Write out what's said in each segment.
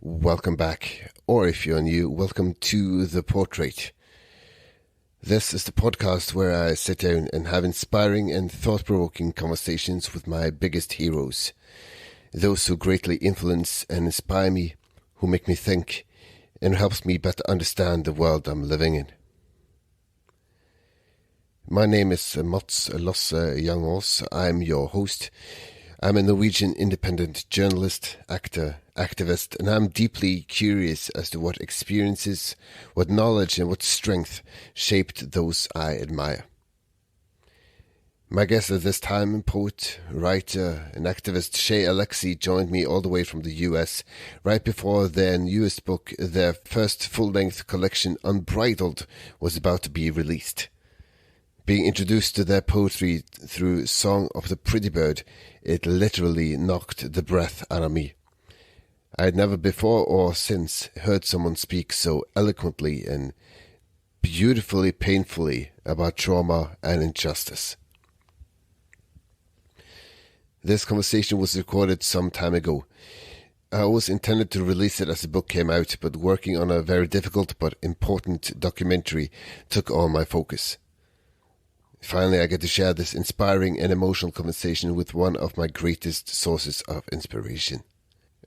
welcome back. Or if you're new, welcome to The Portrait. This is the podcast where I sit down and have inspiring and thought-provoking conversations with my biggest heroes. Those who greatly influence and inspire me, who make me think, and helps me better understand the world I'm living in. My name is Mats Losse Jangås. I'm your host. I'm a Norwegian independent journalist, actor, activist, and I'm deeply curious as to what experiences, what knowledge and what strength shaped those I admire. My guest at this time, poet, writer, and activist Shay Alexi joined me all the way from the US right before their newest book, their first full-length collection, Unbridled, was about to be released. Being introduced to their poetry through Song of the Pretty Bird, it literally knocked the breath out of me. I had never before or since heard someone speak so eloquently and beautifully painfully about trauma and injustice. This conversation was recorded some time ago. I always intended to release it as the book came out, but working on a very difficult but important documentary took all my focus. Finally, I get to share this inspiring and emotional conversation with one of my greatest sources of inspiration.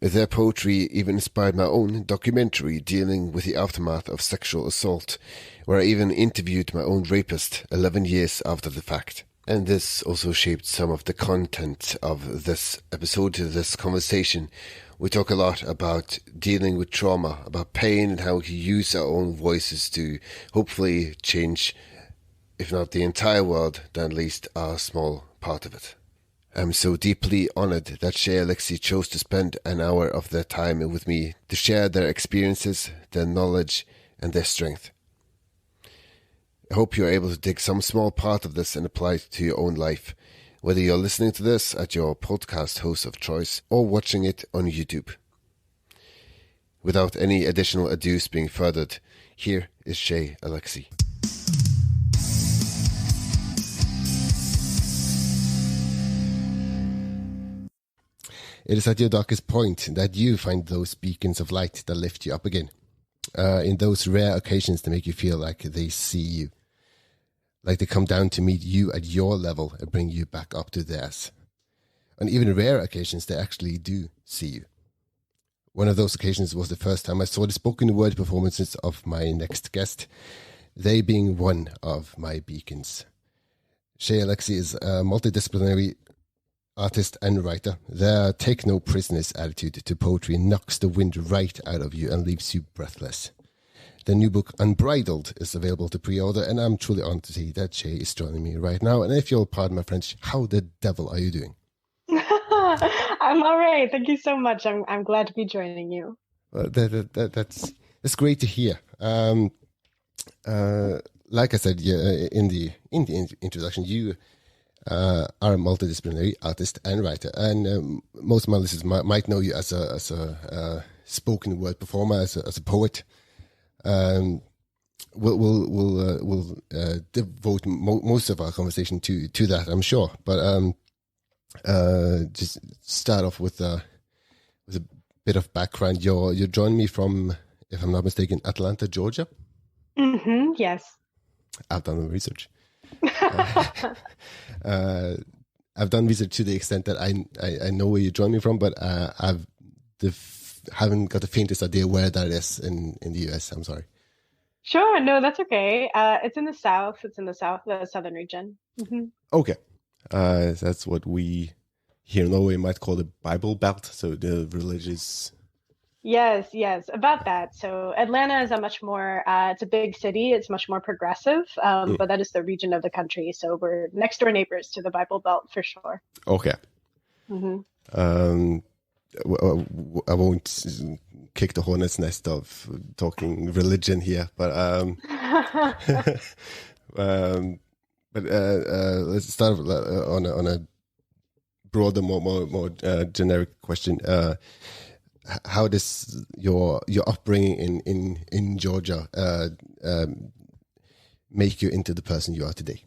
Their poetry even inspired my own documentary dealing with the aftermath of sexual assault, where I even interviewed my own rapist 11 years after the fact. And this also shaped some of the content of this episode, this conversation. We talk a lot about dealing with trauma, about pain, and how we can use our own voices to hopefully change, if not the entire world, then at least our small part of it. I'm so deeply honored that Shay Alexi chose to spend an hour of their time with me to share their experiences, their knowledge, and their strength. I hope you're able to take some small part of this and apply it to your own life, whether you're listening to this at your podcast host of choice or watching it on YouTube. Without any additional ados being furthered, here is Shay Alexi. It is at your darkest point that you find those beacons of light that lift you up again. In those rare occasions that make you feel like they see you. Like they come down to meet you at your level and bring you back up to theirs. On even rare occasions, they actually do see you. One of those occasions was the first time I saw the spoken word performances of my next guest, they being one of my beacons. Shay Alexi is a multidisciplinary artist and writer. Their take no prisoners attitude to poetry knocks the wind right out of you and leaves you breathless. The new book Unbridled is available to pre-order, and I'm truly honored to see that Shay is joining me right now. And if you'll pardon my French, how the devil are you doing? I'm all right. Thank you so much. I'm glad to be joining you. That's great to hear. Like I said, in the introduction, you are a multidisciplinary artist and writer, and most of my listeners might know you as a spoken word performer, as a poet. We'll devote most of our conversation to that, I'm sure. But just start off with a bit of background. You're joining me from, if I'm not mistaken, Atlanta, Georgia. Mm-hmm, yes. I've done the research. I've done research to the extent that I know where you join me from, but haven't got the faintest idea where that is in the US. I'm sorry. Sure, no, that's okay. It's in the south. It's in the southern region. Mm-hmm. Okay, that's what we here in Norway might call the Bible Belt. So the religious. Yes, about that. So Atlanta is a much more, it's a big city. It's much more progressive, but that is the region of the country. So we're next door neighbors to the Bible Belt for sure. Okay. Mm-hmm. I won't kick the hornet's nest of talking religion here, but let's start on a broader, more generic question. How does your upbringing in Georgia make you into the person you are today?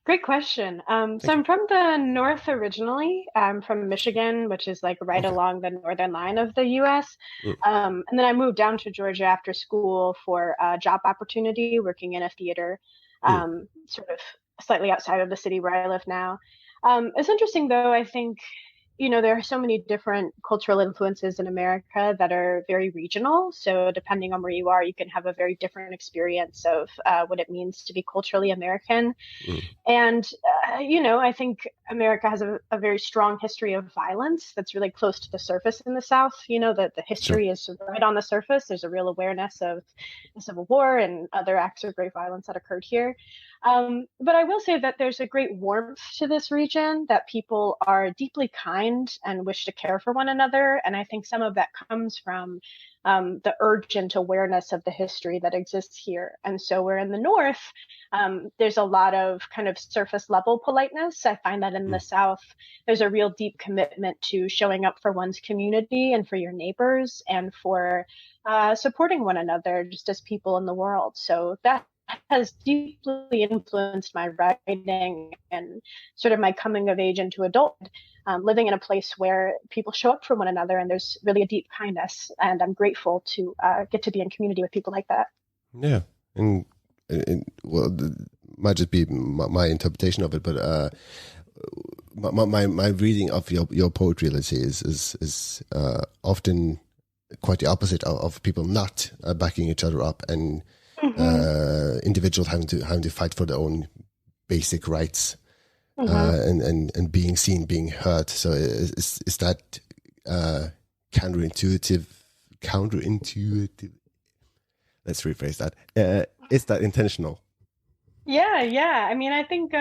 Great question. So Thank you. I'm from the north originally. I'm from Michigan, which is like right Okay. along the northern line of the US. Mm, And then I moved down to Georgia after school for a job opportunity, working in a theater, mm, sort of slightly outside of the city where I live now. It's interesting though, I think there are so many different cultural influences in America that are very regional. So, depending on where you are, you can have a very different experience of what it means to be culturally American. mm. And, I think America has a very strong history of violence that's really close to the surface in the South. That the Sure. history is right on the surface. There's a real awareness of the Civil War and other acts of great violence that occurred here. But I will say that there's a great warmth to this region, that people are deeply kind and wish to care for one another. And I think some of that comes from the urgent awareness of the history that exists here. And so we're in the North. There's a lot of kind of surface level politeness. I find that in the Mm. South, there's a real deep commitment to showing up for one's community and for your neighbors and for supporting one another just as people in the world. So that has deeply influenced my writing and sort of my coming of age into adulthood, living in a place where people show up for one another and there's really a deep kindness. And I'm grateful to get to be in community with people like that. Yeah, and well, might just be my interpretation of it, but my reading of your poetry, let's say, is often quite the opposite of people not backing each other up and Mm-hmm. individuals having to fight for their own basic rights, Mm-hmm. and being seen, being heard. So is that counterintuitive? Counterintuitive. Let's rephrase that. Is that intentional? Yeah, yeah. I mean, I think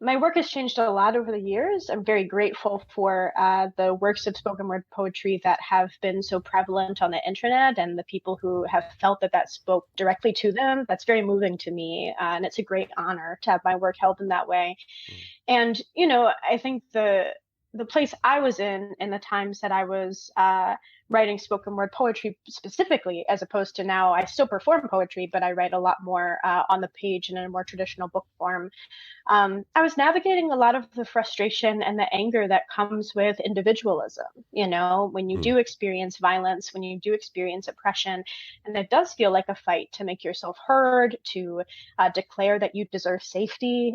my work has changed a lot over the years. I'm very grateful for the works of spoken word poetry that have been so prevalent on the internet and the people who have felt that that spoke directly to them. That's very moving to me, and it's a great honor to have my work held in that way. Mm, And I think the place I was in the times that I was writing spoken word poetry specifically, as opposed to now, I still perform poetry, but I write a lot more on the page and in a more traditional book form. I was navigating a lot of the frustration and the anger that comes with individualism. When you mm, do experience violence, when you do experience oppression, and it does feel like a fight to make yourself heard, to declare that you deserve safety.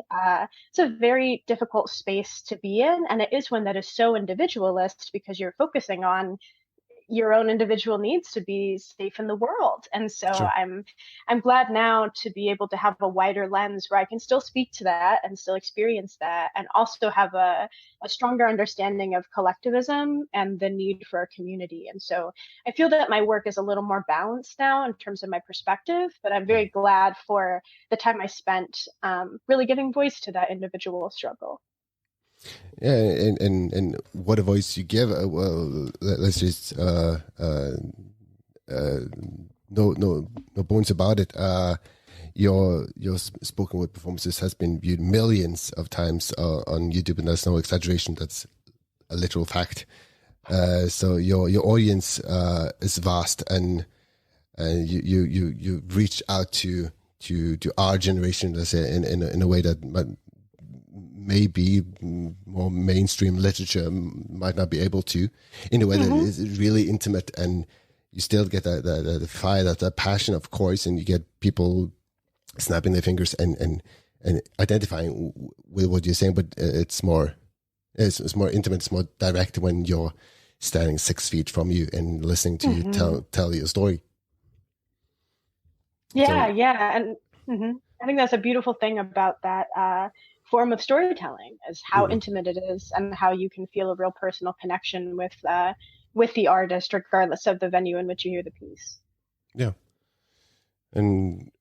It's a very difficult space to be in. And it is one that is so individualist because you're focusing on your own individual needs to be safe in the world. And so sure. I'm glad now to be able to have a wider lens where I can still speak to that and still experience that and also have a stronger understanding of collectivism and the need for a community. And so I feel that my work is a little more balanced now in terms of my perspective, but I'm very Mm. glad for the time I spent really giving voice to that individual struggle. Yeah, and what a voice you give. Well, let's just uh, no bones about it. Your spoken word performances has been viewed millions of times on YouTube, and that's no exaggeration. That's a literal fact. So your audience is vast, and you reach out to our generation, let's say, in a way that maybe more mainstream literature might not be able to, in a way that Mm-hmm. is really intimate, and you still get the fire, that passion, of course, and you get people snapping their fingers and identifying with what you're saying, but it's more intimate, it's more direct when you're standing 6 feet from you and listening to you Mm-hmm. tell your story. Yeah, So yeah, and I think that's a beautiful thing about that form of storytelling is how mm, intimate it is and how you can feel a real personal connection with the artist, regardless of the venue in which you hear the piece. yeah, and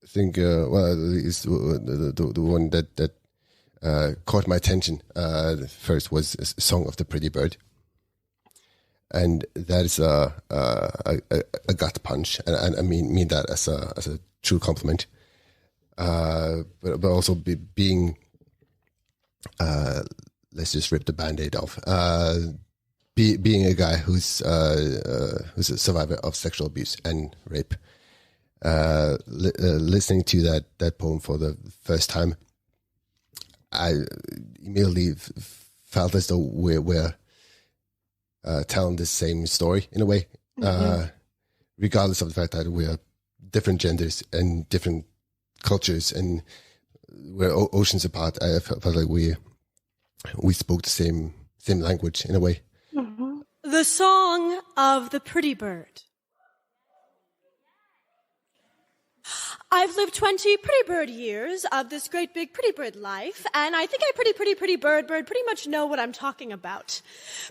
I think well, at least the one that caught my attention first was "Song of the Pretty Bird," and that is a gut punch, and I mean that as a true compliment. But also being, let's just rip the band-aid off. Being a guy who's a survivor of sexual abuse and rape, listening to that poem for the first time, I immediately felt as though we're telling the same story in a way, regardless of the fact that we're different genders and different cultures and we're oceans apart. I felt like we spoke the same language in a way. Mm-hmm. The Song of the Pretty Bird. I've lived 20 pretty bird years of this great big pretty bird life, and I think I pretty bird pretty much know what I'm talking about.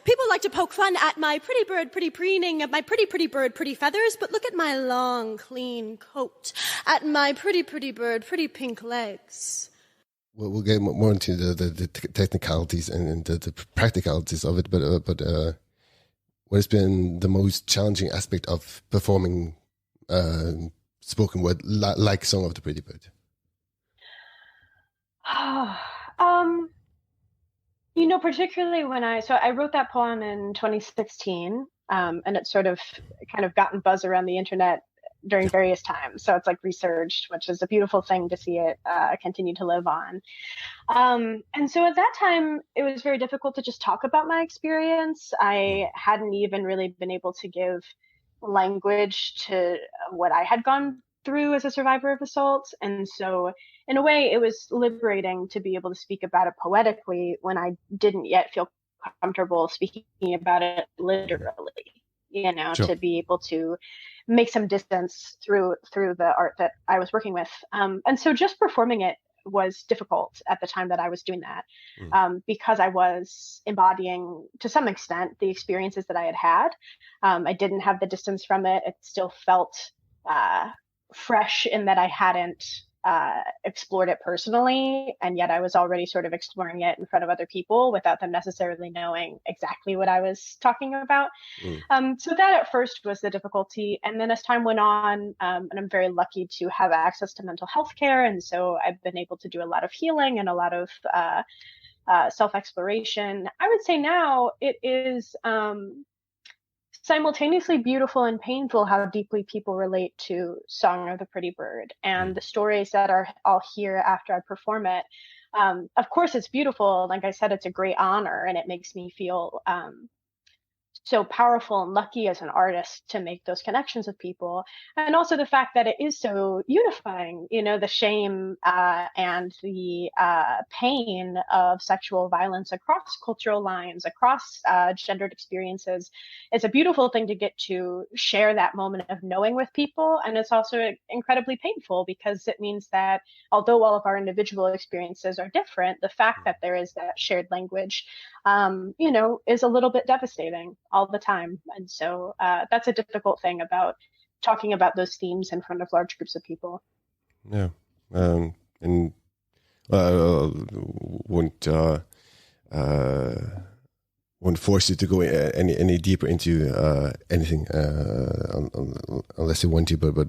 People like to poke fun at my pretty bird, pretty preening, at my pretty bird, pretty feathers, but look at my long, clean coat, at my pretty bird, pretty pink legs. Well, we'll get more into the technicalities and the practicalities of it, but what has been the most challenging aspect of performing spoken word like Song of the Pretty Bird? Particularly when I wrote that poem in 2016, and it sort of kind of gotten buzz around the internet during various times. So it's like resurged, which is a beautiful thing to see it continue to live on. And so at that time, it was very difficult to just talk about my experience. I hadn't even really been able to give language to what I had gone through as a survivor of assault. And so in a way, it was liberating to be able to speak about it poetically when I didn't yet feel comfortable speaking about it literally, Sure. To be able to make some distance through the art that I was working with. And so just performing it was difficult at the time that I was doing that, because I was embodying to some extent the experiences that I had had. I didn't have the distance from it. It still felt fresh in that I hadn't explored it personally, and yet I was already sort of exploring it in front of other people without them necessarily knowing exactly what I was talking about. So that at first was the difficulty, and then as time went on, and I'm very lucky to have access to mental health care, and so I've been able to do a lot of healing and a lot of self-exploration. I would say now it is simultaneously beautiful and painful how deeply people relate to Song of the Pretty Bird and the stories that I'll hear after I perform it. Of course, it's beautiful. Like I said, it's a great honor, and it makes me feel so powerful and lucky as an artist to make those connections with people. And also the fact that it is so unifying, the shame and the pain of sexual violence across cultural lines, across gendered experiences. It's a beautiful thing to get to share that moment of knowing with people. And it's also incredibly painful because it means that although all of our individual experiences are different, the fact that there is that shared language, is a little bit devastating all the time. And so that's a difficult thing about talking about those themes in front of large groups of people. Yeah. And won't force you to go any deeper into anything unless you want to, but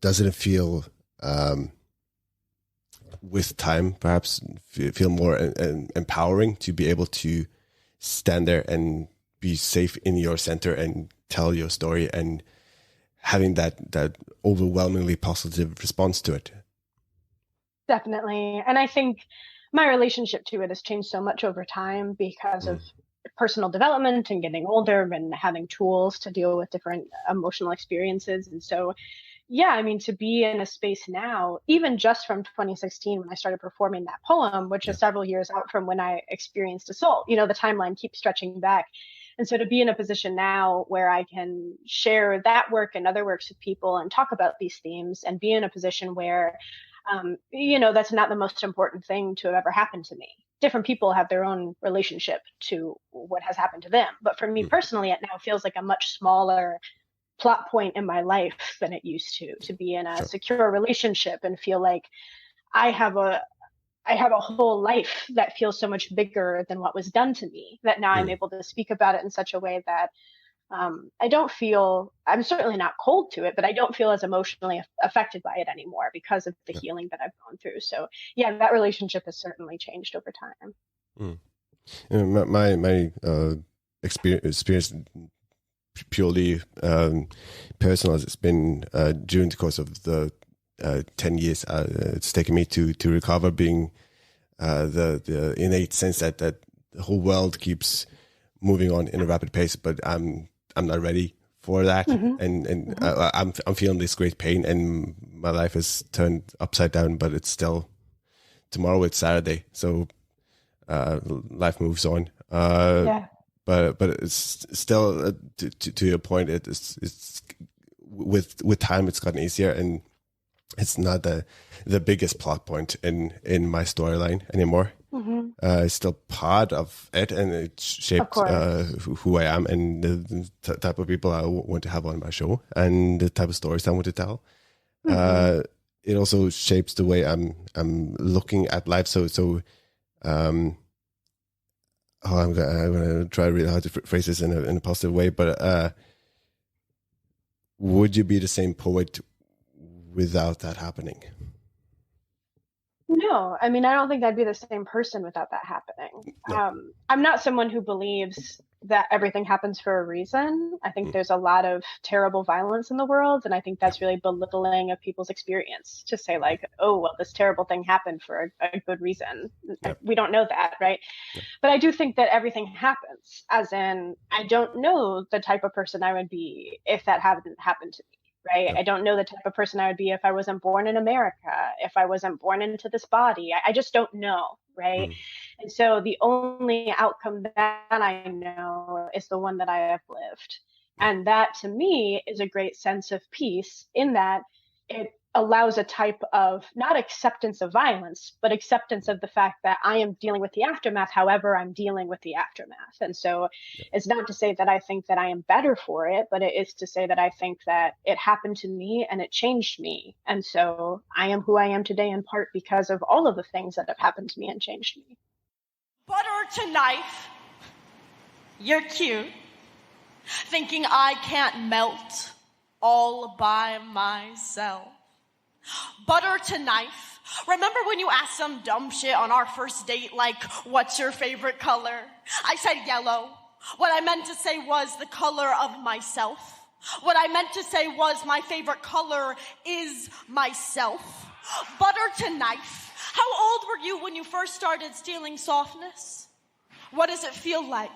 doesn't it feel with time perhaps feel more empowering to be able to stand there and be safe in your center and tell your story and having that overwhelmingly positive response to it? Definitely. And I think my relationship to it has changed so much over time because of personal development and getting older and having tools to deal with different emotional experiences. And so, to be in a space now, even just from 2016 when I started performing that poem, which is several years out from when I experienced assault, the timeline keeps stretching back. And so to be in a position now where I can share that work and other works with people and talk about these themes and be in a position where, that's not the most important thing to have ever happened to me. Different people have their own relationship to what has happened to them. But for me personally, it now feels like a much smaller plot point in my life than it used to be in a secure relationship and feel like I have a whole life that feels so much bigger than what was done to me, that now I'm able to speak about it in such a way that I don't feel, I'm certainly not cold to it, but I don't feel as emotionally affected by it anymore because of the healing that I've gone through. So that relationship has certainly changed over time. My experience purely personal as it's been during the course of the 10 years it's taken me to recover, being the innate sense that the whole world keeps moving on in a rapid pace, but I'm not ready for that. And I'm feeling this great pain, and my life is turned upside down, but it's still, tomorrow it's Saturday, so life moves on. But it's still to your point, it's with time it's gotten easier, and it's not the biggest plot point in my storyline anymore. It's still part of it, and it shaped who I am and the type of people I want to have on my show and the type of stories I want to tell. It also shapes the way I'm looking at life. So I'm gonna try really hard to phrase this in a positive way, but would you be the same poet without that happening? No, I mean, I don't think I'd be the same person without that happening. No. I'm not someone who believes that everything happens for a reason. I think there's a lot of terrible violence in the world, and I think that's really belittling of people's experience to say like, oh, well, this terrible thing happened for a good reason. We don't know that, right? But I do think that everything happens, as in, I don't know the type of person I would be if that hadn't happened to me. Right. I don't know the type of person I would be if I wasn't born in America, if I wasn't born into this body. I just don't know. Right. And so the only outcome that I know is the one that I have lived. And that to me is a great sense of peace, in that it allows a type of not acceptance of violence, but acceptance of the fact that I am dealing with the aftermath, however I'm dealing with the aftermath. And so it's not to say that I think that I am better for it, but it is to say that I think that it happened to me and it changed me. And so I am who I am today in part because of all of the things that have happened to me and changed me. Butter to knife, you're cute, thinking I can't melt all by myself. Butter to knife. Remember when you asked some dumb shit on our first date, like, what's your favorite color? I said yellow. What I meant to say was the color of myself. What I meant to say was my favorite color is myself. Butter to knife. How old were you when you first started stealing softness? What does it feel like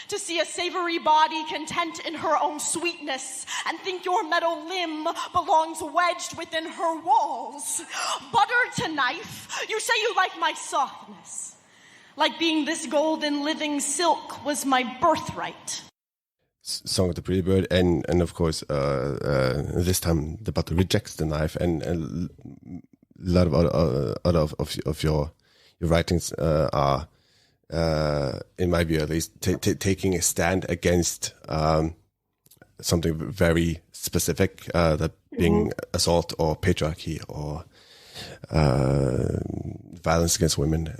to see a savory body content in her own sweetness and think your metal limb belongs wedged within her walls? Butter to knife, you say you like my softness, like being this golden living silk was my birthright. Song of the Pretty Bird, and of course this time the butter rejects the knife, and a lot of other of your writings are, in my view at least, taking a stand against something very specific, that being assault or patriarchy or violence against women,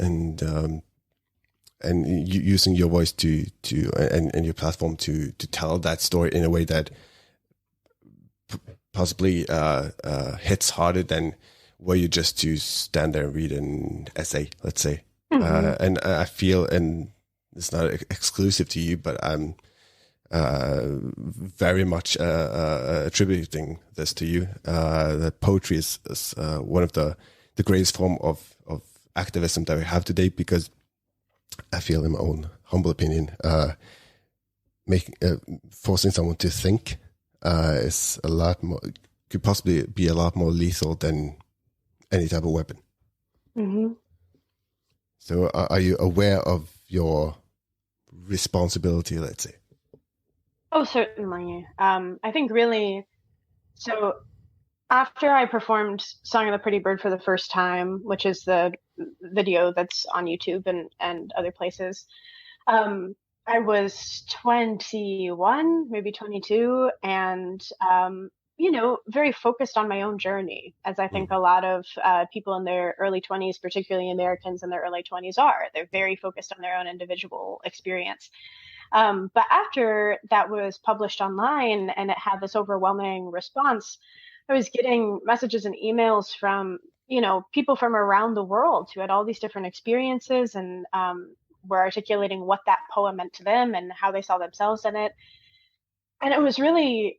and using your voice to and your platform to tell that story in a way that possibly hits harder than were you just to stand there and read an essay, let's say. And I feel, and it's not exclusive to you, but I'm very much attributing this to you, that poetry is one of the greatest form of activism that we have today, because I feel, in my own humble opinion, forcing someone to think is a lot more, could possibly be a lot more lethal than any type of weapon. So are you aware of your responsibility, let's say? Oh, certainly. I think really, so after I performed Song of the Pretty Bird for the first time, which is the video that's on YouTube and other places, I was 21, maybe 22, and very focused on my own journey, as I think a lot of people in their early 20s, particularly Americans in their early 20s, are. They're very focused on their own individual experience. But after that was published online and it had this overwhelming response, I was getting messages and emails from, people from around the world who had all these different experiences and were articulating what that poem meant to them and how they saw themselves in it. And it was really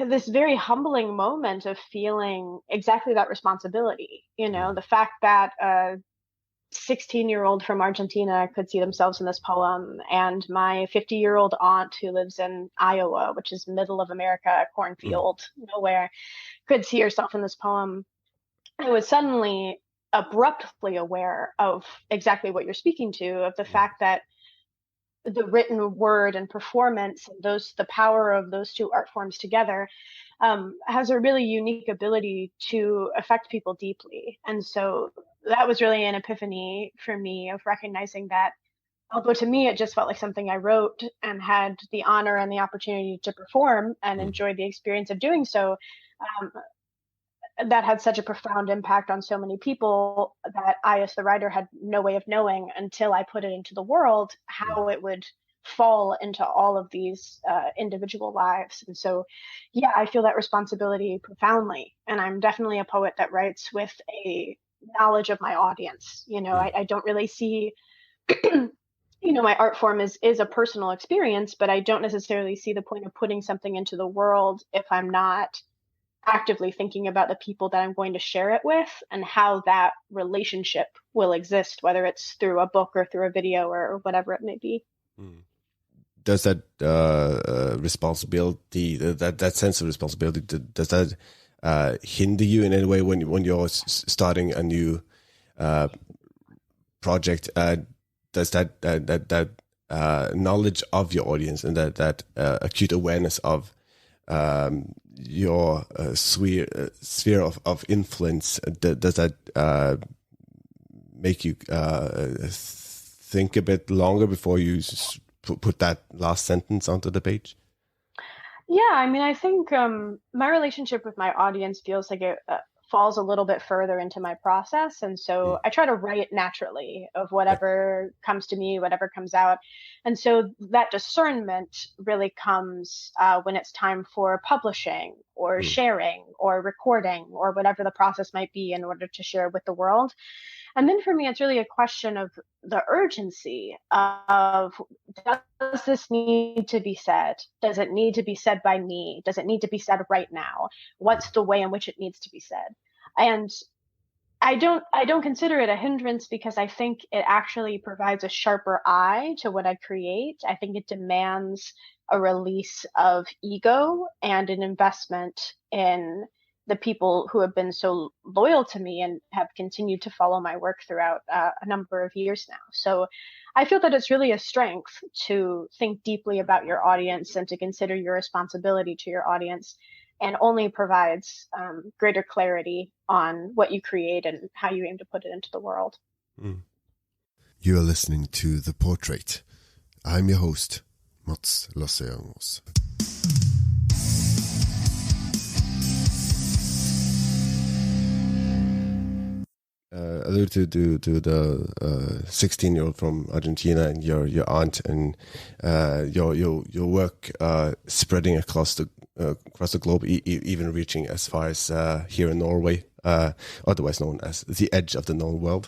this very humbling moment of feeling exactly that responsibility. The fact that a 16-year-old from Argentina could see themselves in this poem, and my 50-year-old aunt who lives in Iowa, which is middle of America, cornfield, nowhere, could see herself in this poem. I was suddenly abruptly aware of exactly what you're speaking to, of the fact that the written word and performance, and the power of those two art forms together, has a really unique ability to affect people deeply. And so that was really an epiphany for me, of recognizing that, although to me it just felt like something I wrote and had the honor and the opportunity to perform and enjoyed the experience of doing so, um, that had such a profound impact on so many people that I, as the writer, had no way of knowing until I put it into the world how it would fall into all of these individual lives. And so, yeah, I feel that responsibility profoundly. And I'm definitely a poet that writes with a knowledge of my audience. I don't really see, my art form is a personal experience, but I don't necessarily see the point of putting something into the world if I'm not actively thinking about the people that I'm going to share it with and how that relationship will exist, whether it's through a book or through a video or whatever it may be. Does that responsibility, that sense of responsibility, does that hinder you in any way when you're starting a new project? Does that knowledge of your audience and that acute awareness of your sphere of influence, does that make you think a bit longer before you put that last sentence onto the page? Yeah, I think my relationship with my audience feels like it falls a little bit further into my process. And so I try to write naturally of whatever comes to me, whatever comes out. And so that discernment really comes when it's time for publishing or sharing or recording or whatever the process might be in order to share with the world. And then for me, it's really a question of the urgency of, does this need to be said? Does it need to be said by me? Does it need to be said right now? What's the way in which it needs to be said? And I don't consider it a hindrance, because I think it actually provides a sharper eye to what I create. I think it demands a release of ego and an investment in the people who have been so loyal to me and have continued to follow my work throughout a number of years now. So I feel that it's really a strength to think deeply about your audience and to consider your responsibility to your audience, and only provides greater clarity on what you create and how you aim to put it into the world. You are listening to The Portrait. I'm your host, Mats Lasseangos. Alluded to the 16-year-old from Argentina and your aunt and your work spreading across the globe, even reaching as far as here in Norway, otherwise known as the edge of the known world.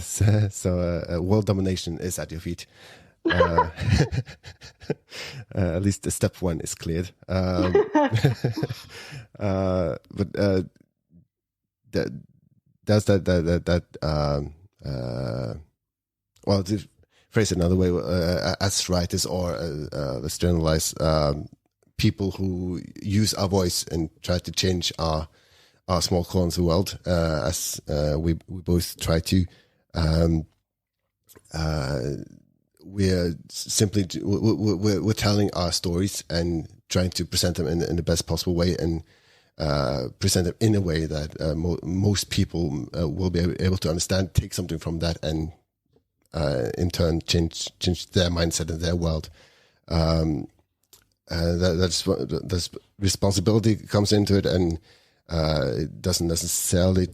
So world domination is at your feet. At least the step one is cleared. But does that well, to phrase it another way, as writers, or let's generalize, people who use our voice and try to change our small corner of the world, as we both try to, we're simply we're telling our stories and trying to present them in the best possible way, and present them in a way that most people will be able to understand, take something from that, and in turn change their mindset and their world. That's responsibility comes into it, and it doesn't necessarily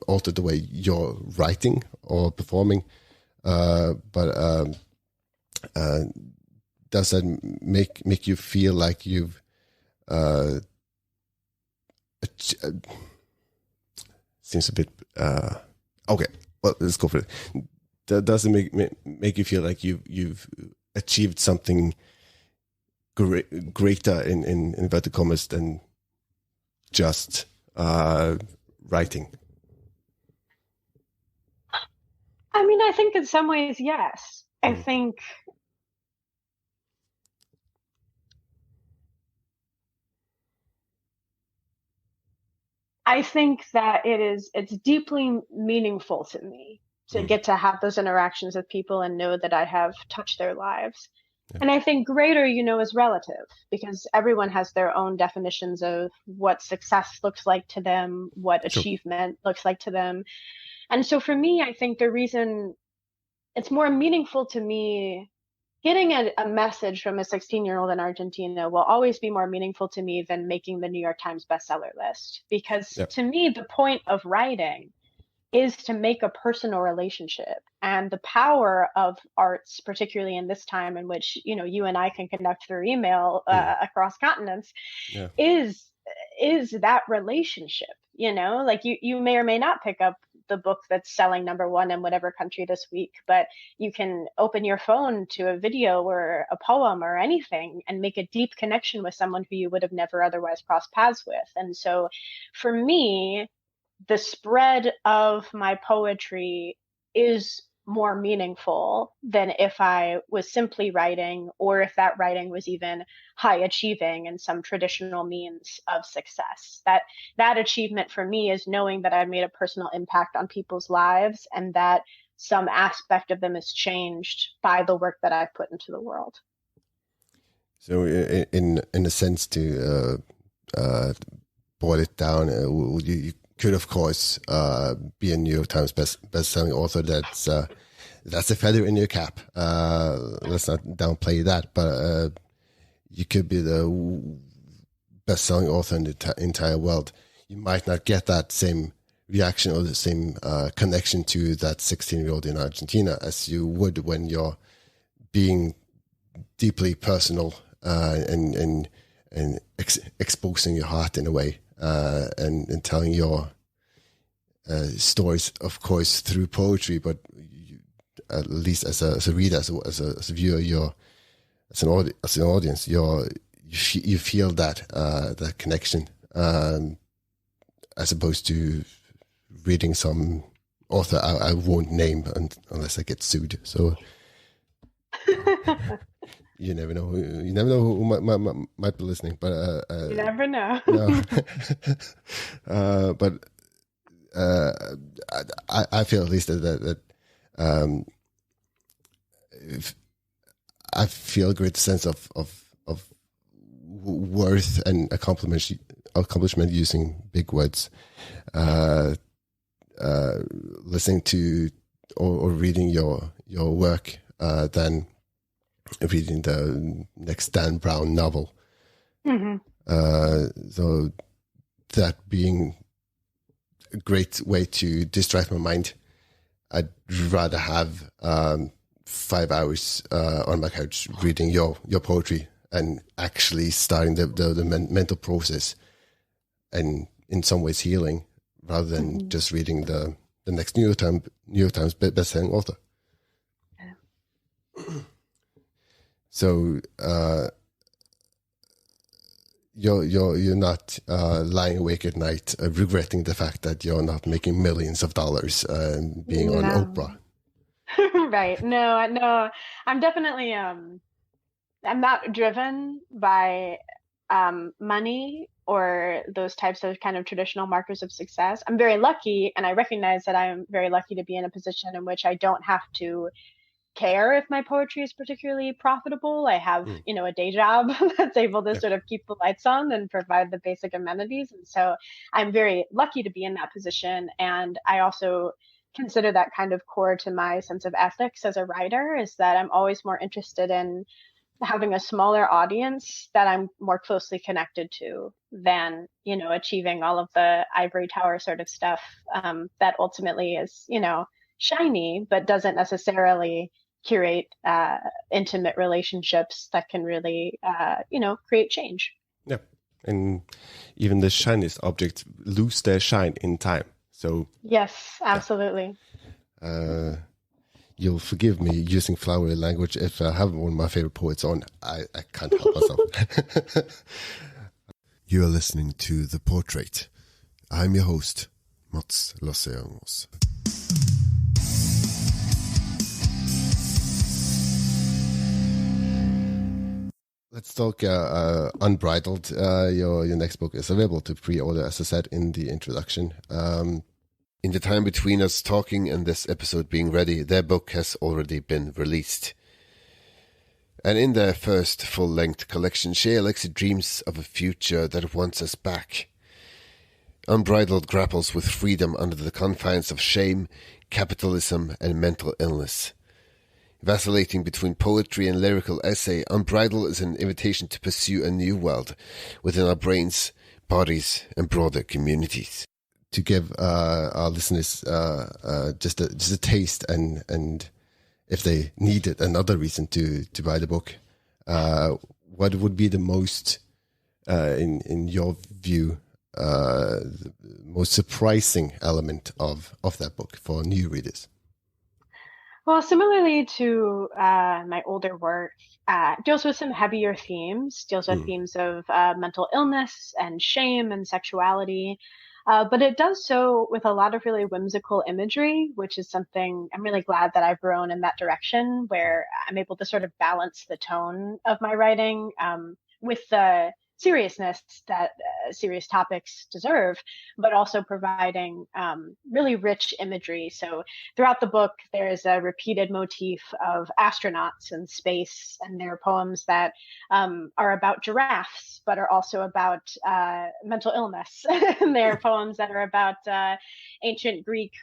alter the way you're writing or performing, but does that make you feel like you've seems a bit okay. Well, let's go for it. Does it make you feel like you've achieved something greater in inverted commas than just writing? I mean, I think in some ways, yes. I think that it's deeply meaningful to me to get to have those interactions with people and know that I have touched their lives. Yeah. And I think greater, is relative because everyone has their own definitions of what success looks like to them, what achievement looks like to them. And so for me, I think the reason it's more meaningful to me, getting a message from a 16-year-old in Argentina will always be more meaningful to me than making the New York Times bestseller list. Because to me, the point of writing is to make a personal relationship. And the power of arts, particularly in this time in which, you and I can connect through email across continents, is that relationship. Like you may or may not pick up the book that's selling #1 in whatever country this week, but you can open your phone to a video or a poem or anything and make a deep connection with someone who you would have never otherwise crossed paths with. And so for me, the spread of my poetry is more meaningful than if I was simply writing, or if that writing was even high achieving in some traditional means of success. That achievement for me is knowing that I've made a personal impact on people's lives and that some aspect of them is changed by the work that I've put into the world. So in a sense, to boil it down, you could, of course, be a New York Times best-selling author. That's a feather in your cap. Let's not downplay that, but you could be the best-selling author in the entire world. You might not get that same reaction or the same connection to that 16-year-old in Argentina as you would when you're being deeply personal and exposing your heart in a way. And telling your stories, of course, through poetry, but at least as a reader, as a viewer, as an audience, you feel that connection, as opposed to reading some author I won't name unless I get sued. So. You never know. You never know who might be listening, but you never know. No. But I feel at least that I feel a great sense of worth and accomplishment using big words. Listening to or reading your work than reading the next Dan Brown novel. Mm-hmm. So that being a great way to distract my mind, I'd rather have 5 hours on my couch reading your poetry and actually starting the mental process and in some ways healing, rather than just reading the next New York Times best-selling author. Yeah. So you're not lying awake at night regretting the fact that you're not making millions of dollars being on Oprah. Right. No. I'm definitely I'm not driven by money or those types of kind of traditional markers of success. I'm very lucky, and I recognize that I'm very lucky to be in a position in which I don't have to care if my poetry is particularly profitable. I have, a day job that's able to sort of keep the lights on and provide the basic amenities. And so I'm very lucky to be in that position. And I also consider that kind of core to my sense of ethics as a writer, is that I'm always more interested in having a smaller audience that I'm more closely connected to than, achieving all of the ivory tower sort of stuff that ultimately is, shiny, but doesn't necessarily curate intimate relationships that can really, create change. Yeah. And even the shiniest objects lose their shine in time. So yes, absolutely. you'll forgive me using flowery language if I have one of my favorite poets on. I can't help myself. You are listening to The Portrait. I'm your host, Mats Lasseangos. Let's talk Unbridled. Your next book is available to pre-order, as I said in the introduction. In the time between us talking and this episode being ready, their book has already been released. And in their first full-length collection, Shay Alexi dreams of a future that wants us back. Unbridled grapples with freedom under the confines of shame, capitalism, and mental illness. Vacillating between poetry and lyrical essay, Unbridled is an invitation to pursue a new world within our brains, bodies, and broader communities. To give our listeners just a taste, and if they needed another reason to buy the book, what would be the most, in your view, the most surprising element of that book for new readers? Well, similarly to my older work, deals with some heavier themes, deals with themes of mental illness and shame and sexuality. But it does so with a lot of really whimsical imagery, which is something I'm really glad that I've grown in that direction, where I'm able to sort of balance the tone of my writing with the seriousness that serious topics deserve, but also providing really rich imagery. So throughout the book, there is a repeated motif of astronauts in space and their poems that are about giraffes, but are also about mental illness. And they're poems that are about ancient Greek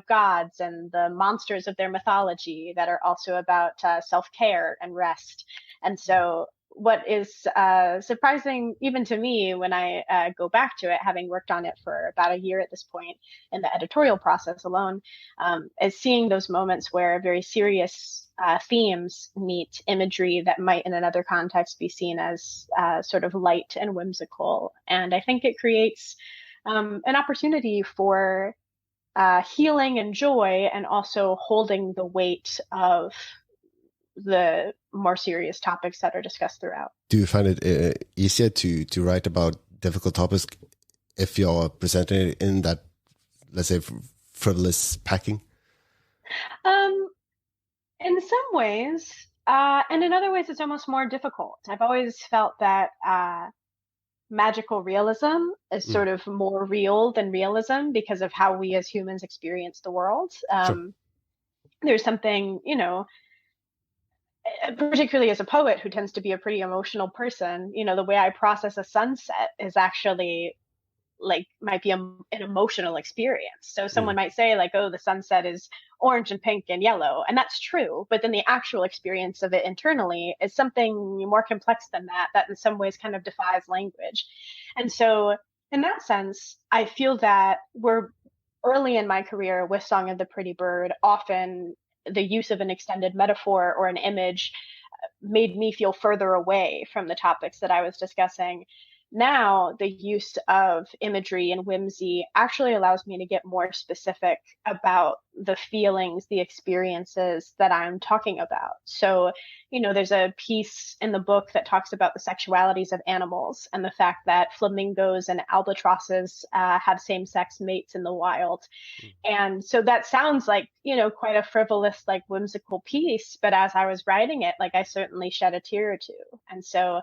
gods and the monsters of their mythology that are also about self-care and rest. And so what is surprising even to me when I go back to it, having worked on it for about a year at this point in the editorial process alone, is seeing those moments where very serious themes meet imagery that might in another context be seen as sort of light and whimsical. And I think it creates an opportunity for healing and joy, and also holding the weight of the more serious topics that are discussed throughout. Do you find it easier to write about difficult topics if you're presenting it in that, let's say, frivolous packing? In some ways, and in other ways, it's almost more difficult. I've always felt that magical realism is sort of more real than realism because of how we as humans experience the world. Sure. There's something, particularly as a poet who tends to be a pretty emotional person, the way I process a sunset is actually might be an emotional experience. So someone might say oh, the sunset is orange and pink and yellow. And that's true. But then the actual experience of it internally is something more complex than that in some ways kind of defies language. And so in that sense, I feel that we're early in my career with Song of the Pretty Bird, often the use of an extended metaphor or an image made me feel further away from the topics that I was discussing. Now, the use of imagery and whimsy actually allows me to get more specific about the feelings, the experiences that I'm talking about. So, there's a piece in the book that talks about the sexualities of animals and the fact that flamingos and albatrosses have same-sex mates in the wild. And so that sounds like, quite a frivolous, whimsical piece. But as I was writing it, I certainly shed a tear or two. And so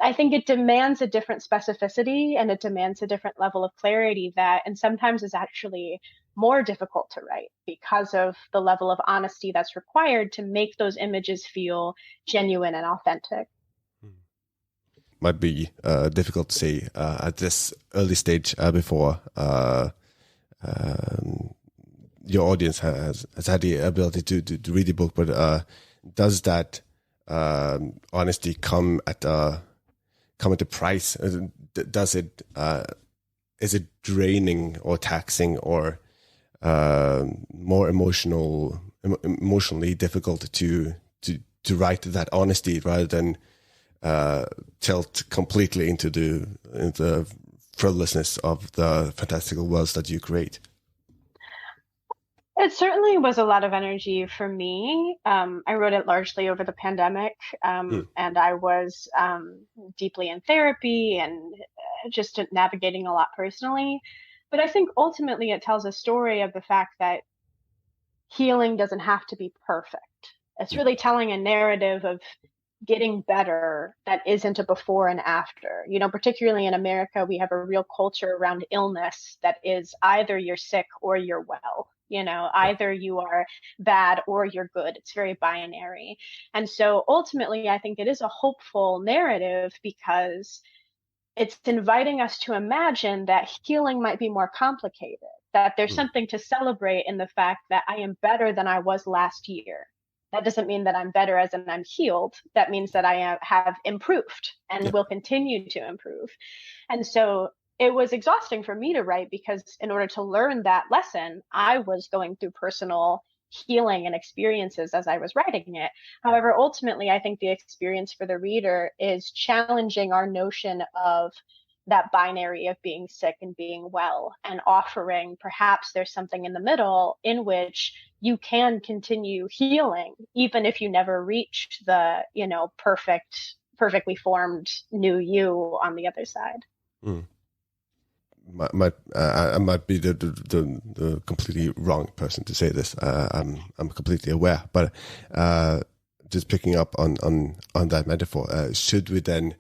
I think it demands a different specificity, and it demands a different level of clarity and sometimes is actually more difficult to write because of the level of honesty that's required to make those images feel genuine and authentic. Might be difficult to say at this early stage before your audience has had the ability to read the book, but does that honesty come at a price? Does it is it draining or taxing or more emotionally difficult to write that honesty rather than tilt completely into the frivolousness of the fantastical worlds that you create? It certainly was a lot of energy for me. I wrote it largely over the pandemic, Mm, and I was deeply in therapy and just navigating a lot personally. But I think ultimately it tells a story of the fact that healing doesn't have to be perfect. It's yeah, really telling a narrative of getting better that isn't a before and after. You know, particularly in America, we have a real culture around illness that is either you're sick or you're well. You know, yeah, either you are bad or you're good. It's very binary. And so ultimately, I think it is a hopeful narrative because it's inviting us to imagine that healing might be more complicated, that there's mm, something to celebrate in the fact that I am better than I was last year. That doesn't mean that I'm better as in I'm healed. That means that I have improved and yeah, will continue to improve. And so it was exhausting for me to write because in order to learn that lesson, I was going through personal healing and experiences as I was writing it. However, ultimately, I think the experience for the reader is challenging our notion of that binary of being sick and being well and offering perhaps there's something in the middle in which you can continue healing even if you never reach the, perfectly formed new you on the other side. mm. I might be the completely wrong person to say this. I'm completely aware, but just picking up on that metaphor, should we then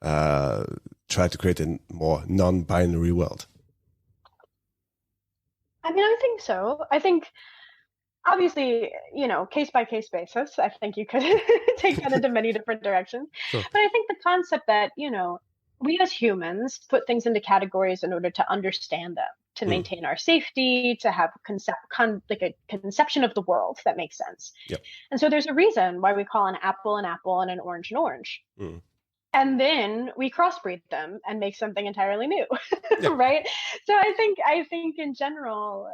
try to create a more non-binary world? I mean, I think so. I think obviously, case by case basis, I think you could take that into many different directions. Sure. But I think the concept that, we as humans put things into categories in order to understand them, to Mm, maintain our safety, to have like a conception of the world that makes sense. yep. And so there's a reason why we call an apple and an orange an orange. Mm, And then we crossbreed them and make something entirely new, yeah. right? So I think in general,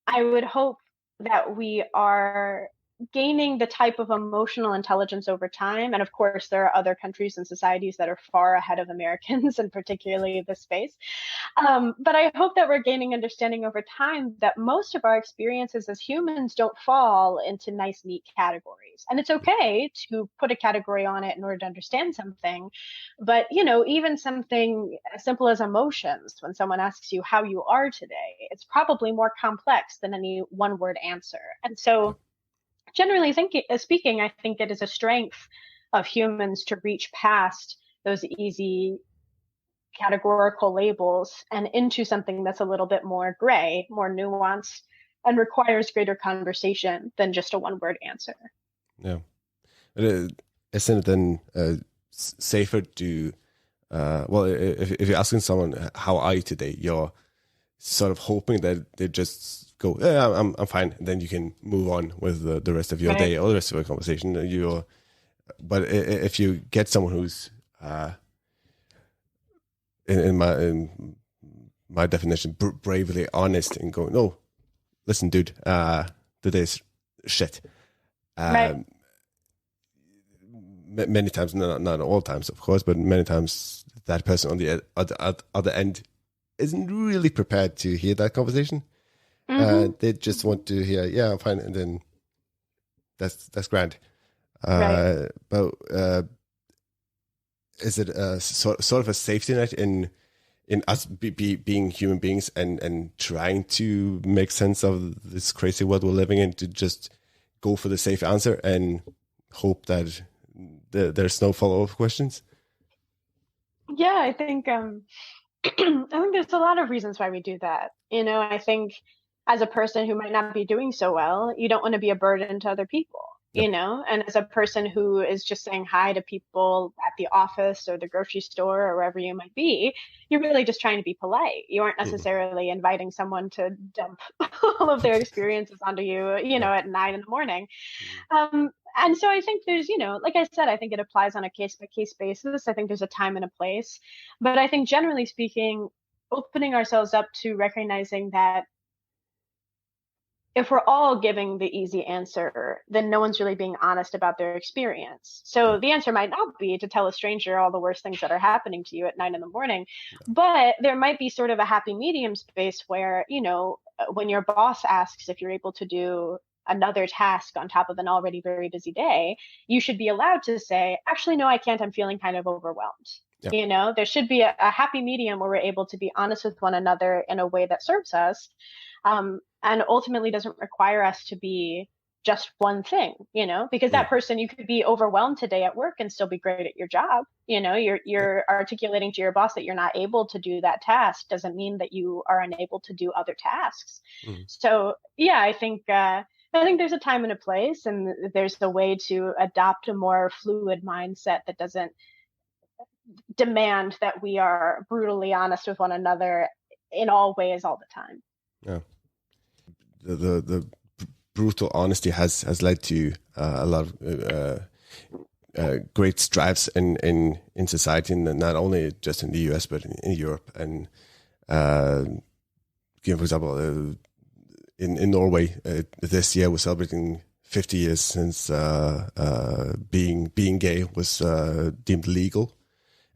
I would hope that we are gaining the type of emotional intelligence over time. And of course, there are other countries and societies that are far ahead of Americans, and particularly this space. But I hope that we're gaining understanding over time that most of our experiences as humans don't fall into nice, neat categories. And it's okay to put a category on it in order to understand something. But, even something as simple as emotions, when someone asks you how you are today, it's probably more complex than any one word answer. And so, generally speaking, I think it is a strength of humans to reach past those easy categorical labels and into something that's a little bit more gray, more nuanced, and requires greater conversation than just a one word answer. Yeah. Isn't it then safer to, well, if you're asking someone, how are you today? You're sort of hoping that they just go, yeah, I'm fine. And then you can move on with the rest of your Right. day or the rest of your conversation. But if you get someone who's, in my definition, bravely honest and going, no, listen, dude, today's shit. Right. Many times, not all times, of course, but many times that person on the other end isn't really prepared to hear that conversation. Mm-hmm. They just want to hear, yeah, I'm fine, and then that's grand. Right. But is it a sort of a safety net in us being human beings and trying to make sense of this crazy world we're living in, to just go for the safe answer and hope that there's no follow-up questions? Yeah, I think I think there's a lot of reasons why we do that. I think as a person who might not be doing so well, you don't want to be a burden to other people, Yep. and as a person who is just saying hi to people at the office or the grocery store or wherever you might be, you're really just trying to be polite. You aren't Mhm. necessarily inviting someone to dump all of their experiences onto you, Yeah. at 9 in the morning. Mhm. And so I think there's, like I said, I think it applies on a case by case basis. I think there's a time and a place. But I think generally speaking, opening ourselves up to recognizing that if we're all giving the easy answer, then no one's really being honest about their experience. Yeah. So the answer might not be to tell a stranger all the worst things that are happening to you at 9 in the morning, but there might be sort of a happy medium space where, when your boss asks if you're able to do another task on top of an already very busy day, you should be allowed to say, actually, no, I can't. I'm feeling kind of overwhelmed. Yeah. You know, there should be a happy medium where we're able to be honest with one another in a way that serves us, and ultimately doesn't require us to be just one thing, you know, because that person, you could be overwhelmed today at work and still be great at your job. You know, you're articulating to your boss that you're not able to do that task doesn't mean that you are unable to do other tasks. So yeah, I think there's a time and a place, and there's a way to adopt a more fluid mindset that doesn't demand that we are brutally honest with one another in all ways all the time. Yeah. The brutal honesty has led to a lot of great strives in society, and not only just in the US but in Europe. And for example, in Norway, this year we're celebrating 50 years since being gay was deemed legal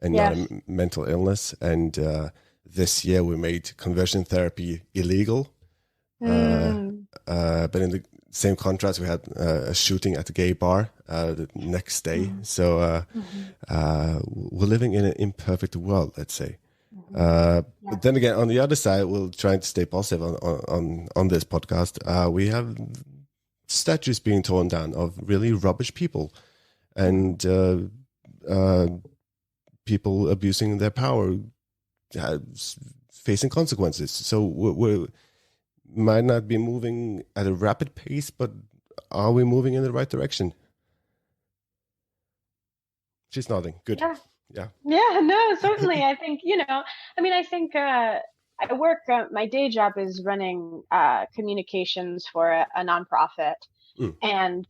and not a mental illness. And this year we made conversion therapy illegal. But in the same contrast, we had a shooting at a gay bar the next day. So we're living in an imperfect world, let's say. But then again, on the other side, we'll try to stay positive on this podcast. We have statues being torn down of really rubbish people, and people abusing their power, facing consequences. So we might not be moving at a rapid pace, but are we moving in the right direction? She's nodding. Good. Yeah. No, certainly. I think, I think I work, my day job is running communications for a nonprofit. And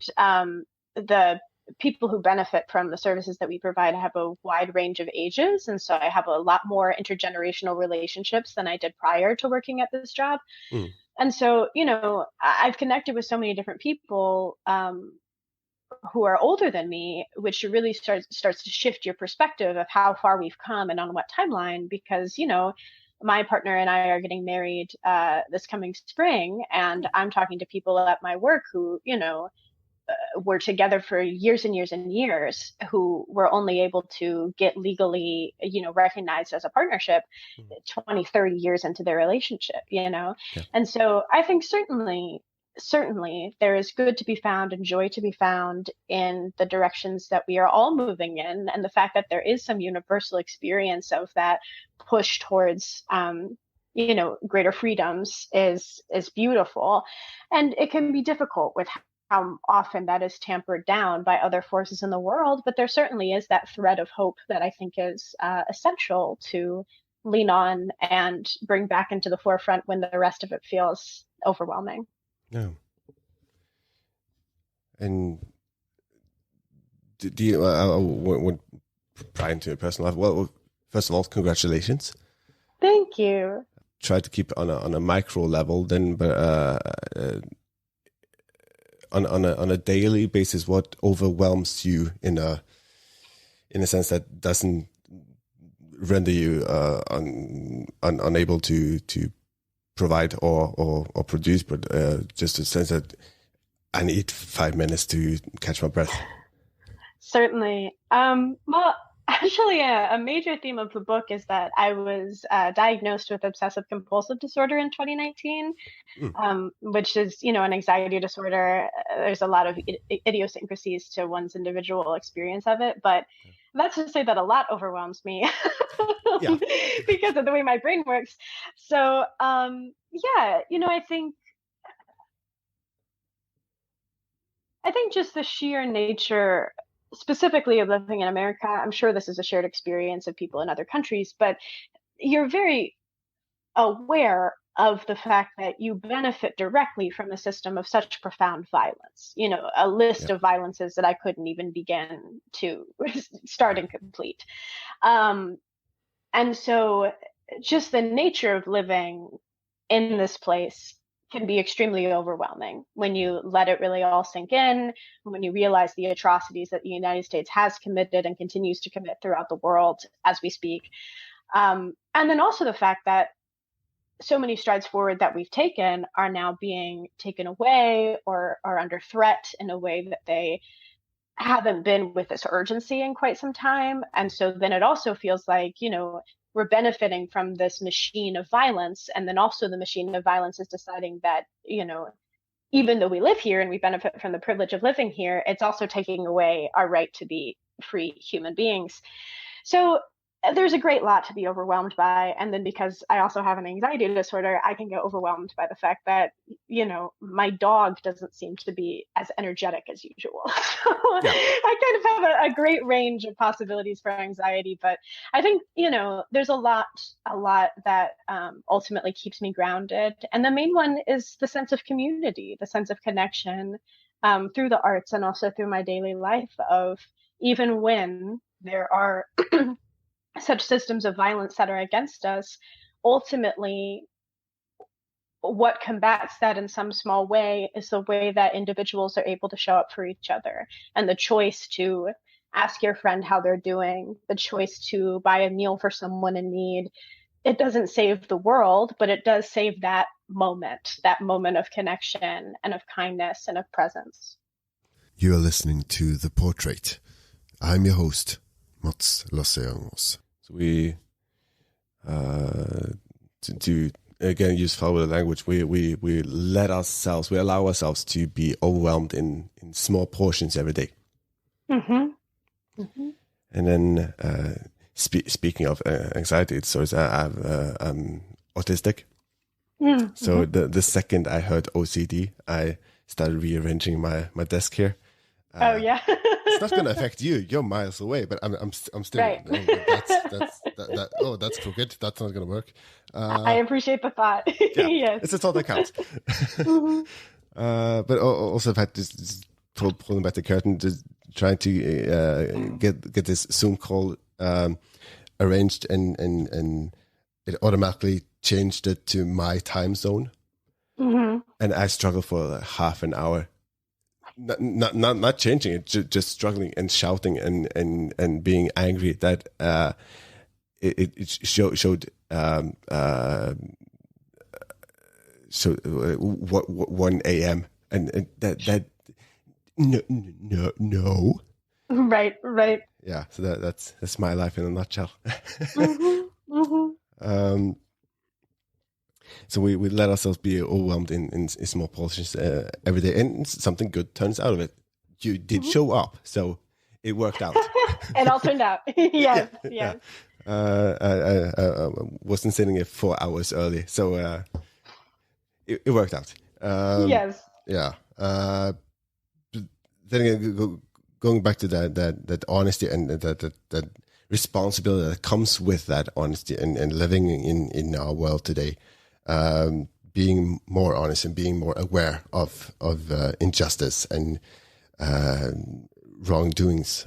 the people who benefit from the services that we provide have a wide range of ages. And so I have a lot more intergenerational relationships than I did prior to working at this job. And so, I've connected with so many different people who are older than me, which really starts to shift your perspective of how far we've come and on what timeline, because, my partner and I are getting married this coming spring, and I'm talking to people at my work who, were together for years and years and years, who were only able to get legally, recognized as a partnership 20, 30 years into their relationship, And so I think certainly there is good to be found and joy to be found in the directions that we are all moving in. And the fact that there is some universal experience of that push towards, greater freedoms is beautiful. And it can be difficult with how often that is tampered down by other forces in the world. But there certainly is that thread of hope that I think is essential to lean on and bring back into the forefront when the rest of it feels overwhelming. Yeah. And do you, when pry into your personal life? Well, first of all, congratulations. Thank you. Try to keep it on a micro level, then, but on a daily basis, what overwhelms you in a sense that doesn't render you unable to provide or produce, but just a sense that I need 5 minutes to catch my breath. Certainly. Well, actually, a major theme of the book is that I was diagnosed with obsessive compulsive disorder in 2019, which is, an anxiety disorder. There's a lot of idiosyncrasies to one's individual experience of it, but that's to say that a lot overwhelms me because of the way my brain works. So, I think just the sheer nature, specifically of living in America, I'm sure this is a shared experience of people in other countries, but you're very aware of the fact that you benefit directly from a system of such profound violence, a list of violences that I couldn't even begin to start and complete. And so just the nature of living in this place can be extremely overwhelming when you let it really all sink in, when you realize the atrocities that the United States has committed and continues to commit throughout the world as we speak. And then also the fact that so many strides forward that we've taken are now being taken away or are under threat in a way that they haven't been with this urgency in quite some time. And so then it also feels like, we're benefiting from this machine of violence. And then also the machine of violence is deciding that, even though we live here and we benefit from the privilege of living here, it's also taking away our right to be free human beings. So there's a great lot to be overwhelmed by. And then because I also have an anxiety disorder, I can get overwhelmed by the fact that, my dog doesn't seem to be as energetic as usual. So yeah. I kind of have a great range of possibilities for anxiety, but I think, there's a lot that ultimately keeps me grounded. And the main one is the sense of community, the sense of connection through the arts and also through my daily life of even when there are such systems of violence that are against us, ultimately, what combats that in some small way is the way that individuals are able to show up for each other, and the choice to ask your friend how they're doing, the choice to buy a meal for someone in need. It doesn't save the world, but it does save that moment of connection and of kindness and of presence. You are listening to The Portrait. I'm your host, Mats Lasseangos. So we, to again use flowery language, we allow ourselves to be overwhelmed in small portions every day. Mm-hmm. Mm-hmm. And then speaking of anxiety disorders, I'm autistic. Mm-hmm. So the second I heard OCD, I started rearranging my desk here. Oh yeah. It's not going to affect you. You're miles away, but I'm still. Right. That's crooked. That's not going to work. I appreciate the thought. Yeah, yes, it's a thought that counts. Mm-hmm. But also, I've had this pulling back the curtain, just trying to get this Zoom call arranged, and it automatically changed it to my time zone, mm-hmm. and I struggled for like half an hour. Not changing it, just struggling and shouting and being angry that it showed so 1 a.m. and that no right yeah, so that's my life in a nutshell. Mm-hmm. Mm-hmm. So we let ourselves be overwhelmed in small portions every day, and something good turns out of it. You did mm-hmm. show up, so it worked out. It all turned out. Yes. Yeah. I wasn't sitting here 4 hours early, so it worked out. Yes. Yeah. Then again, going back to that honesty and that responsibility that comes with that honesty and living in our world today. Being more honest and being more aware of injustice and wrongdoings.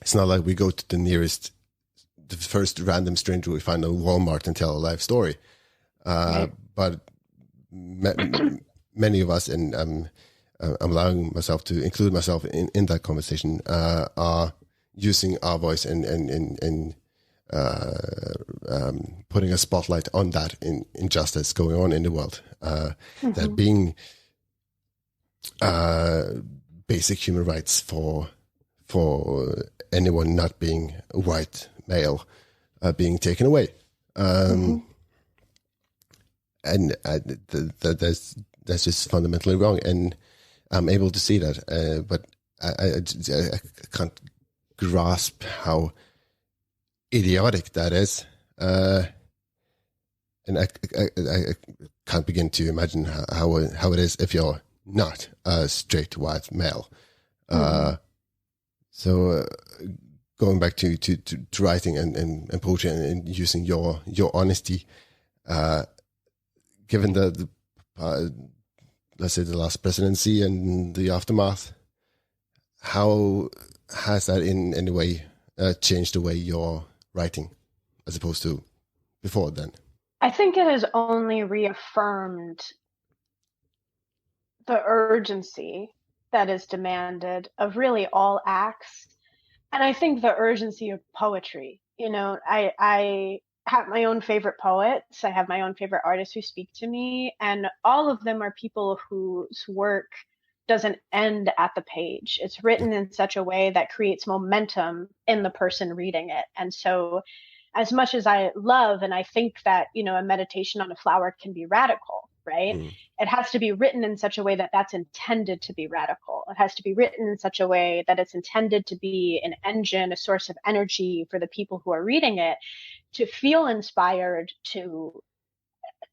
It's not like we go to the first random stranger we find at Walmart and tell a life story. Right. But many of us, and I'm allowing myself to include myself in that conversation, are using our voice and putting a spotlight on that injustice going on in the world, mm-hmm. that being basic human rights for anyone not being a white male being taken away, mm-hmm. and that's just fundamentally wrong, and I'm able to see that, but I can't grasp how idiotic that is, and I can't begin to imagine how it is if you're not a straight white male. Mm-hmm. So going back to writing and poetry and using your honesty, given the let's say the last presidency and the aftermath, how has that in any way changed the way you're writing as opposed to before then? I think it has only reaffirmed the urgency that is demanded of really all acts. And I think the urgency of poetry, I have my own favorite poets. I have my own favorite artists who speak to me, and all of them are people whose work doesn't end at the page. It's written in such a way that creates momentum in the person reading it. And so, as much as I love and I think that, a meditation on a flower can be radical, right? It has to be written in such a way that that's intended to be radical. It has to be written in such a way that it's intended to be an engine, a source of energy for the people who are reading it, to feel inspired to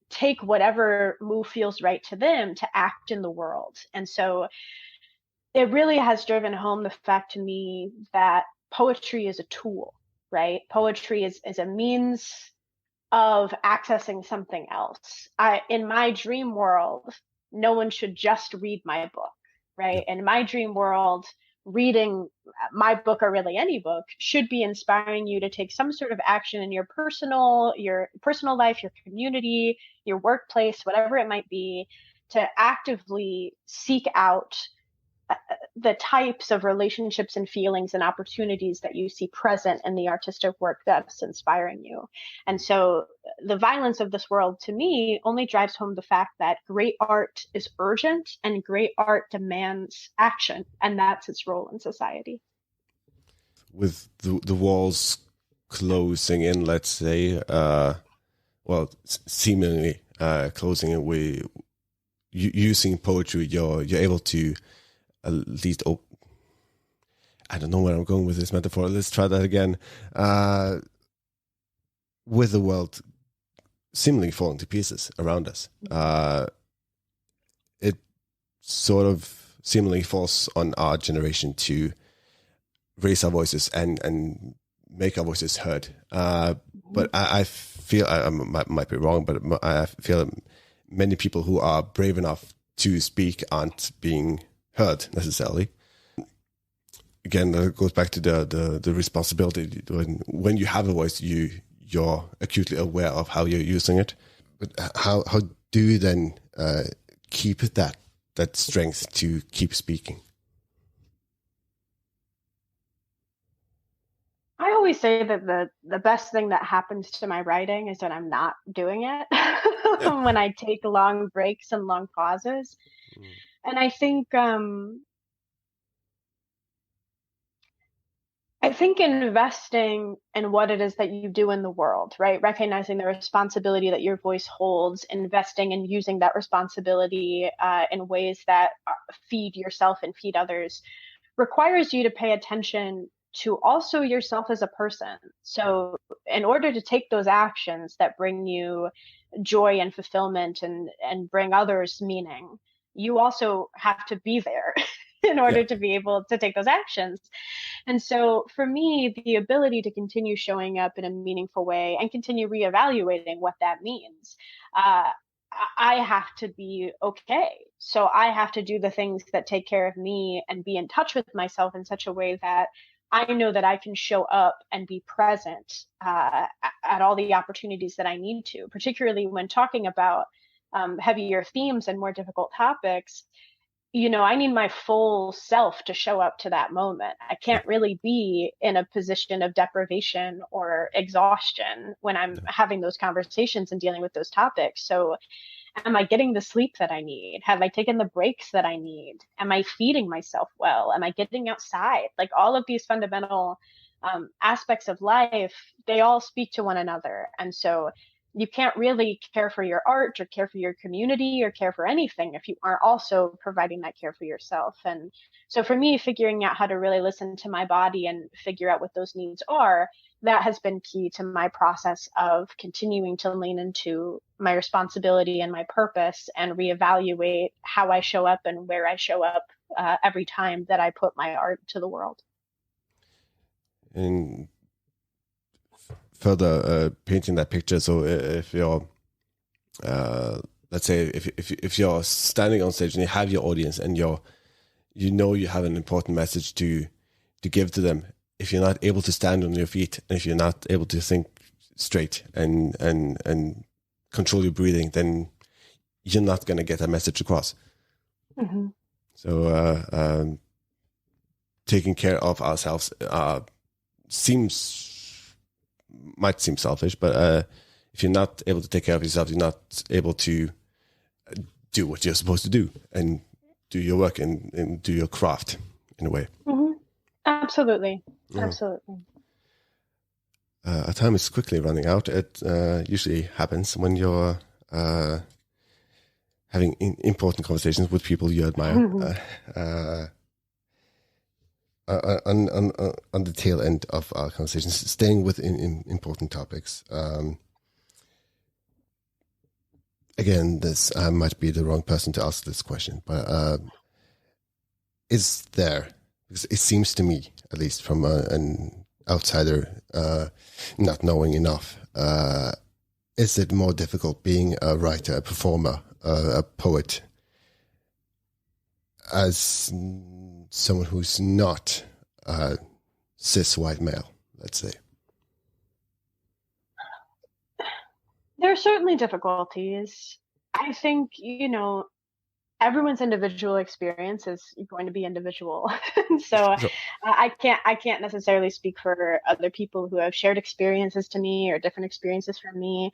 take whatever move feels right to them to act in the world. And so it really has driven home the fact to me that poetry is a tool, right? Poetry is a means of accessing something else. In my dream world, no one should just read my book, right? In my dream world, reading my book, or really any book, should be inspiring you to take some sort of action in your personal life, your community, your workplace, whatever it might be, to actively seek out the types of relationships and feelings and opportunities that you see present in the artistic work that's inspiring you. And so the violence of this world, to me, only drives home the fact that great art is urgent and great art demands action, and that's its role in society. With the walls closing in, let's say, seemingly closing in, using poetry, you're able to at least, I don't know where I'm going with this metaphor. Let's try that again. With the world seemingly falling to pieces around us, it sort of seemingly falls on our generation to raise our voices and make our voices heard. But I feel, I might be wrong, but I feel many people who are brave enough to speak aren't being heard necessarily. Again, that goes back to the responsibility. When you have a voice, you're acutely aware of how you're using it. But how do you then keep that strength to keep speaking? I always say that the best thing that happens to my writing is that I'm not doing it when I take long breaks and long pauses. And I think investing in what it is that you do in the world, right? Recognizing the responsibility that your voice holds, investing and using that responsibility in ways that feed yourself and feed others, requires you to pay attention to also yourself as a person. So in order to take those actions that bring you joy and fulfillment and bring others meaning, you also have to be there in order to be able to take those actions. And so for me, the ability to continue showing up in a meaningful way and continue reevaluating what that means, I have to be okay. So I have to do the things that take care of me and be in touch with myself in such a way that I know that I can show up and be present at all the opportunities that I need to, particularly when talking about heavier themes and more difficult topics. I need my full self to show up to that moment. I can't really be in a position of deprivation or exhaustion when I'm having those conversations and dealing with those topics. So am I getting the sleep that I need? Have I taken the breaks that I need? Am I feeding myself well? Am I getting outside? Like all of these fundamental aspects of life, they all speak to one another. And so you can't really care for your art or care for your community or care for anything if you aren't also providing that care for yourself. And so for me, figuring out how to really listen to my body and figure out what those needs are, that has been key to my process of continuing to lean into my responsibility and my purpose and reevaluate how I show up and where I show up every time that I put my art to the world. And further painting that picture, so if you're let's say if you're standing on stage and you have your audience and you have an important message to give to them, if you're not able to stand on your feet and if you're not able to think straight and control your breathing, then you're not going to get that message across. Mm-hmm. So taking care of ourselves seems might seem selfish, but if you're not able to take care of yourself, you're not able to do what you're supposed to do and do your work and do your craft in a way. Mm-hmm. Absolutely. Yeah. Absolutely. Our time is quickly running out. It usually happens when you're having important conversations with people you admire. On the tail end of our conversations, staying with in important topics. Again, this I might be the wrong person to ask this question, but is there? Because it seems to me, at least from an outsider, not knowing enough, is it more difficult being a writer, a performer, a poet, as someone who's not a cis white male, let's say? There are certainly difficulties. I think, everyone's individual experience is going to be individual. So Sure. I can't necessarily speak for other people who have shared experiences to me or different experiences from me.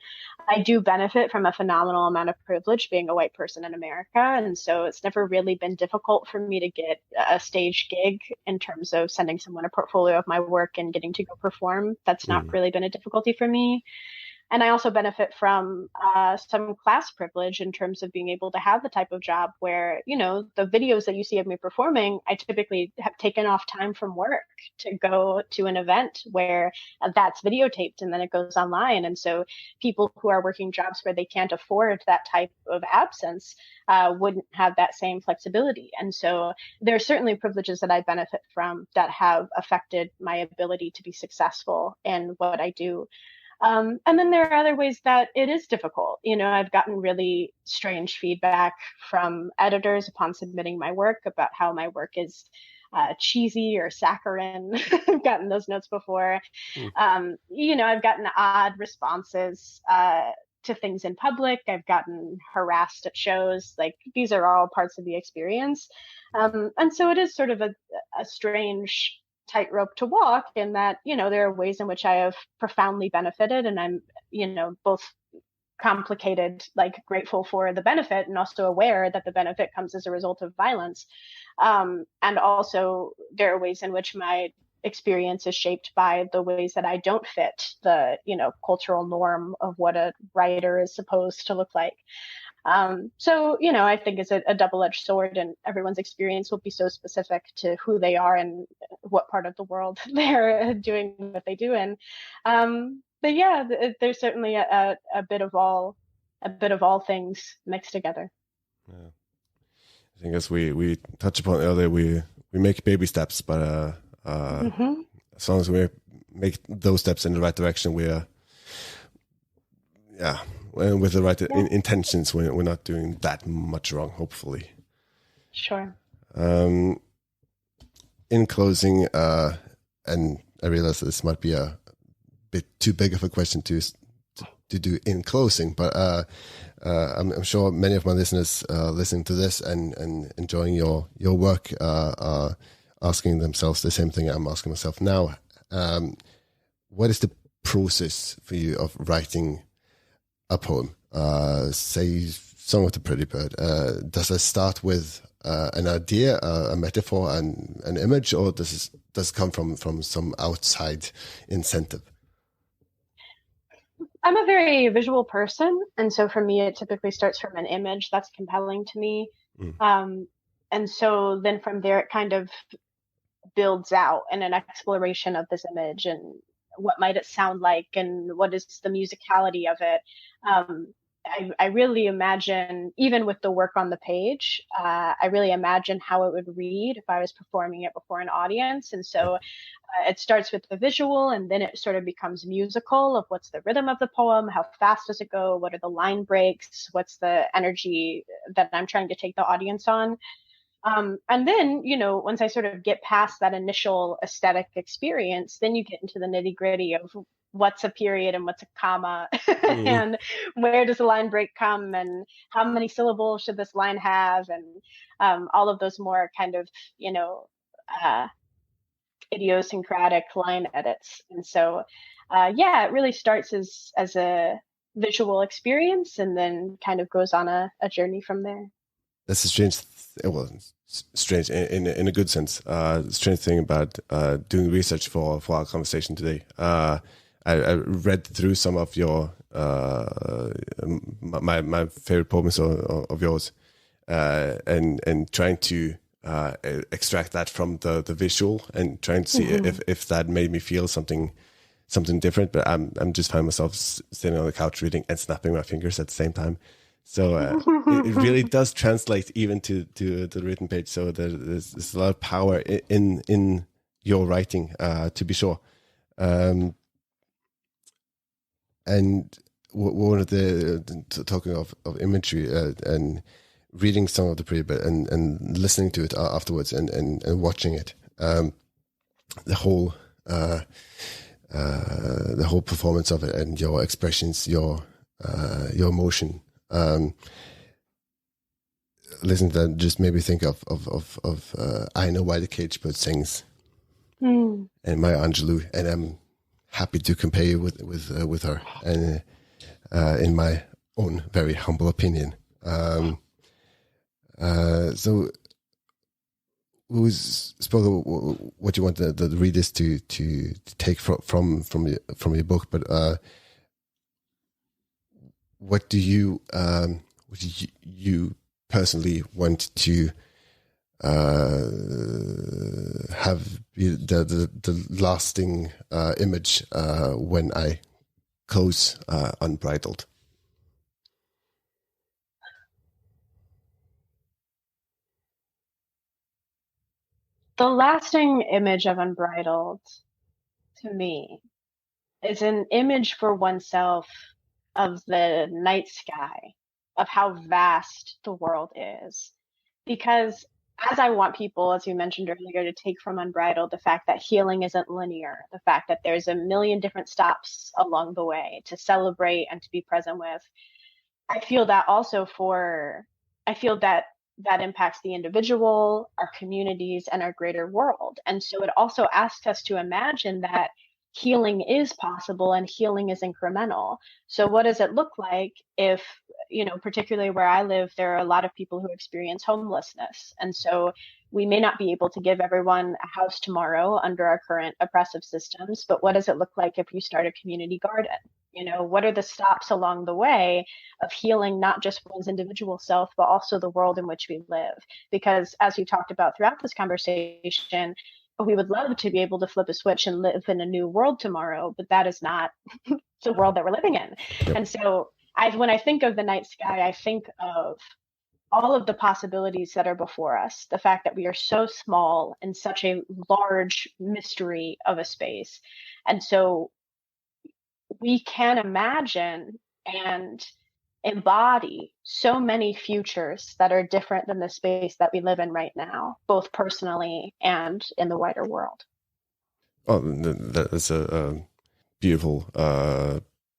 I do benefit from a phenomenal amount of privilege being a white person in America. And so it's never really been difficult for me to get a stage gig in terms of sending someone a portfolio of my work and getting to go perform. That's not really been a difficulty for me. And I also benefit from some class privilege in terms of being able to have the type of job where, the videos that you see of me performing, I typically have taken off time from work to go to an event where that's videotaped and then it goes online. And so people who are working jobs where they can't afford that type of absence wouldn't have that same flexibility. And so there are certainly privileges that I benefit from that have affected my ability to be successful in what I do. And then there are other ways that it is difficult. I've gotten really strange feedback from editors upon submitting my work about how my work is cheesy or saccharine. I've gotten those notes before. I've gotten odd responses to things in public. I've gotten harassed at shows. Like, these are all parts of the experience. And so it is sort of a strange tightrope to walk, in that, there are ways in which I have profoundly benefited, and I'm, both complicated, like grateful for the benefit and also aware that the benefit comes as a result of violence. And also there are ways in which my experience is shaped by the ways that I don't fit the, cultural norm of what a writer is supposed to look like. So, I think it's a double-edged sword, and everyone's experience will be so specific to who they are and what part of the world they're doing what they do in. But yeah, there's certainly a bit of all things mixed together. Yeah. I think as we touched upon earlier, we make baby steps, but as long as we make those steps in the right direction, we're with the right intentions, we're not doing that much wrong, hopefully. Sure. In closing, and I realize that this might be a bit too big of a question to do in closing, but I'm sure many of my listeners listening to this and enjoying your work are asking themselves the same thing I'm asking myself now. What is the process for you of writing a poem, say Song of the Pretty Bird? Does it start with an idea, a metaphor, an image, or does it come from some outside incentive? I'm a very visual person, and so for me, it typically starts from an image that's compelling to me. And so then from there, it kind of builds out in an exploration of this image and what might it sound like and what is the musicality of it. I really imagine, even with the work on the page, I really imagine how it would read if I was performing it before an audience. And so it starts with the visual, and then it sort of becomes musical of what's the rhythm of the poem, how fast does it go, what are the line breaks, what's the energy that I'm trying to take the audience on. And then, once I sort of get past that initial aesthetic experience, then you get into the nitty gritty of what's a period and what's a comma and where does the line break come and how many syllables should this line have, and all of those more kind of, idiosyncratic line edits. And so it really starts as a visual experience and then kind of goes on a journey from there. That's a strange, strange in a good sense. Strange thing about doing research for our conversation today. I read through some of your my favorite poems of yours, and trying to extract that from the visual and trying to see if that made me feel something different. But I'm just finding myself sitting on the couch reading and snapping my fingers at the same time. So it really does translate even to the written page. So there's a lot of power in your writing, to be sure. And one of the talking of imagery and reading some of the pre and listening to it afterwards and watching it, the whole performance of it and your expressions, your emotion. Listen to that just made me think of I Know Why the Caged Bird Sings and Maya Angelou, and I'm happy to compare you with her, and in my own very humble opinion. So we spoke of what you want the readers to take from your book, but what do you personally want to have the lasting image when I close Unbridled? The lasting image of Unbridled, to me, is an image for oneself of the night sky, of how vast the world is. Because as I want people, as you mentioned earlier, to take from Unbridled the fact that healing isn't linear, the fact that there's a million different stops along the way to celebrate and to be present with, I feel that impacts the individual, our communities, and our greater world. And so it also asks us to imagine that healing is possible and healing is incremental. So what does it look like if, particularly where I live, there are a lot of people who experience homelessness. And so we may not be able to give everyone a house tomorrow under our current oppressive systems, but what does it look like if you start a community garden? What are the stops along the way of healing, not just one's individual self, but also the world in which we live? Because as we talked about throughout this conversation, we would love to be able to flip a switch and live in a new world tomorrow, but that is not the world that we're living in. And so when I think of the night sky, I think of all of the possibilities that are before us, the fact that we are so small in such a large mystery of a space. And so we can imagine and embody so many futures that are different than the space that we live in right now, both personally and in the wider world. Oh, that's a beautiful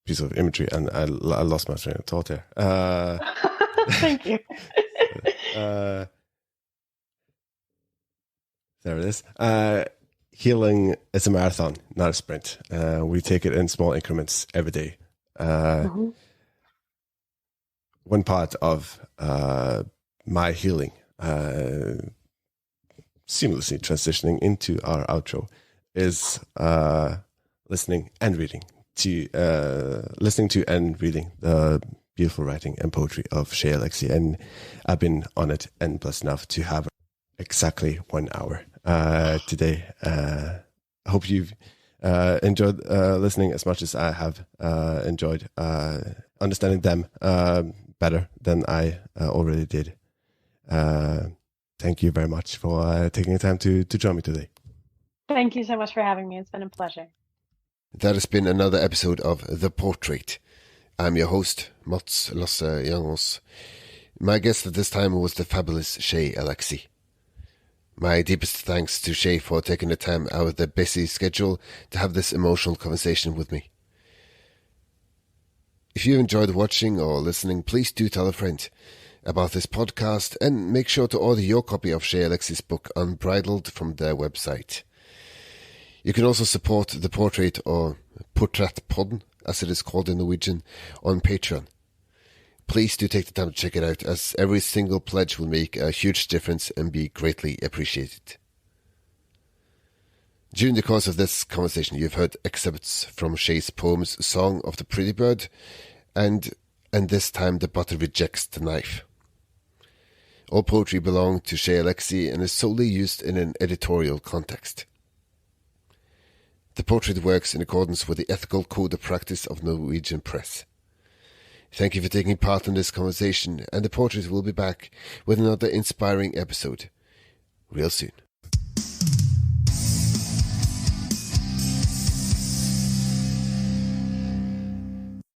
piece of imagery, and I lost my train of thought there. Thank you. There it is. Healing is a marathon, not a sprint. We take it in small increments every day. One part of my healing, seamlessly transitioning into our outro, is listening and reading and reading the beautiful writing and poetry of Shay Alexi, and I've been honored and blessed enough to have exactly 1 hour today. I hope you've enjoyed listening as much as I have enjoyed understanding them better than I already did. Thank you very much for taking the time to join me today. Thank you so much for having me. It's been a pleasure. That has been another episode of The Portrait. I'm your host, Mats Lasse Jangås. My guest at this time was the fabulous Shay Alexi. My deepest thanks to Shay for taking the time out of their busy schedule to have this emotional conversation with me. If you enjoyed watching or listening, please do tell a friend about this podcast and make sure to order your copy of Shay Alexi's book Unbridled from their website. You can also support The Portrait or Portrættpodden, as it is called in Norwegian, on Patreon. Please do take the time to check it out, as every single pledge will make a huge difference and be greatly appreciated. During the course of this conversation, you've heard excerpts from Shay's poems Song of the Pretty Bird and This Time the Butter Rejects the Knife. All poetry belongs to Shay Alexi and is solely used in an editorial context. The portrait works in accordance with the ethical code of practice of Norwegian press. Thank you for taking part in this conversation, and the portrait will be back with another inspiring episode real soon.